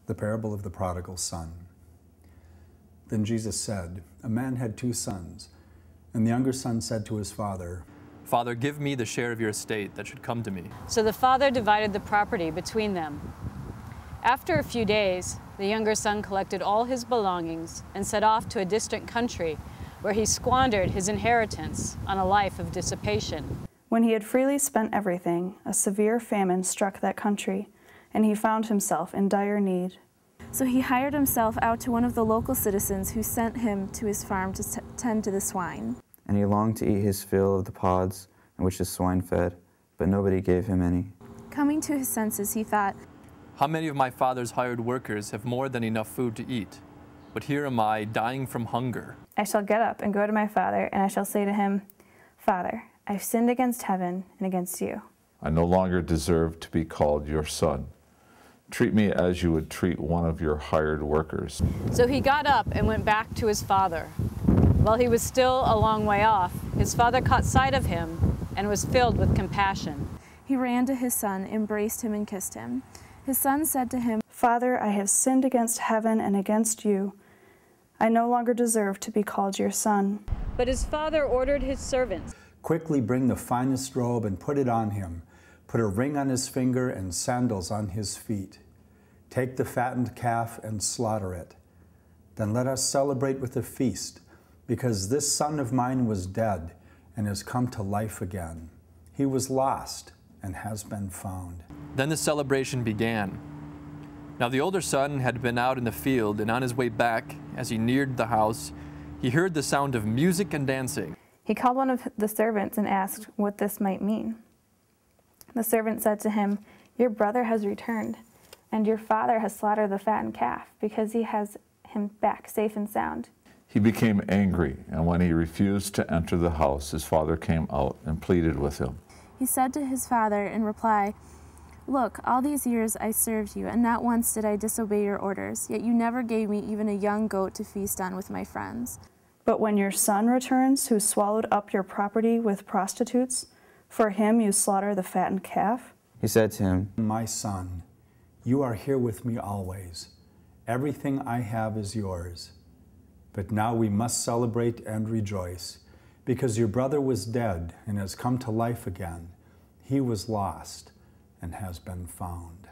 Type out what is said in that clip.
The parable of the prodigal son. Then Jesus said, "A man had 2 sons, and the younger son said to his father, 'Father, give me the share of your estate that should come to me.' So the father divided the property between them. After a few days, the younger son collected all his belongings and set off to a distant country, where he squandered his inheritance on a life of dissipation. When he had freely spent everything, a severe famine struck that country, and he found himself in dire need. So he hired himself out to one of the local citizens, who sent him to his farm to tend to the swine. And he longed to eat his fill of the pods in which the swine fed, but nobody gave him any. Coming to his senses, he thought, How many of my father's hired workers have more than enough food to eat? But here am I, dying from hunger. I shall get up and go to my father, and I shall say to him, Father, I've sinned against heaven and against you. I no longer deserve to be called your son. Treat me as you would treat one of your hired workers." So he got up and went back to his father. While he was still a long way off, his father caught sight of him and was filled with compassion. He ran to his son, embraced him, and kissed him. His son said to him, Father, I have sinned against heaven and against you. I no longer deserve to be called your son. But his father ordered his servants, "Quickly bring the finest robe and put it on him. Put a ring on his finger and sandals on his feet. Take the fattened calf and slaughter it. Then let us celebrate with a feast, because this son of mine was dead and has come to life again. He was lost and has been found." Then the celebration began. Now the older son had been out in the field, and on his way back, as he neared the house, he heard the sound of music and dancing. He called one of the servants and asked what this might mean. The servant said to him, Your brother has returned, and your father has slaughtered the fattened calf, because he has him back safe and sound. He became angry, and when he refused to enter the house, his father came out and pleaded with him. He said to his father in reply, Look, all these years I served you, and not once did I disobey your orders, yet you never gave me even a young goat to feast on with my friends. But when your son returns, who swallowed up your property with prostitutes, for him you slaughter the fattened calf? He said to him, "My son, you are here with me always. Everything I have is yours. But now we must celebrate and rejoice, because your brother was dead and has come to life again. He was lost and has been found."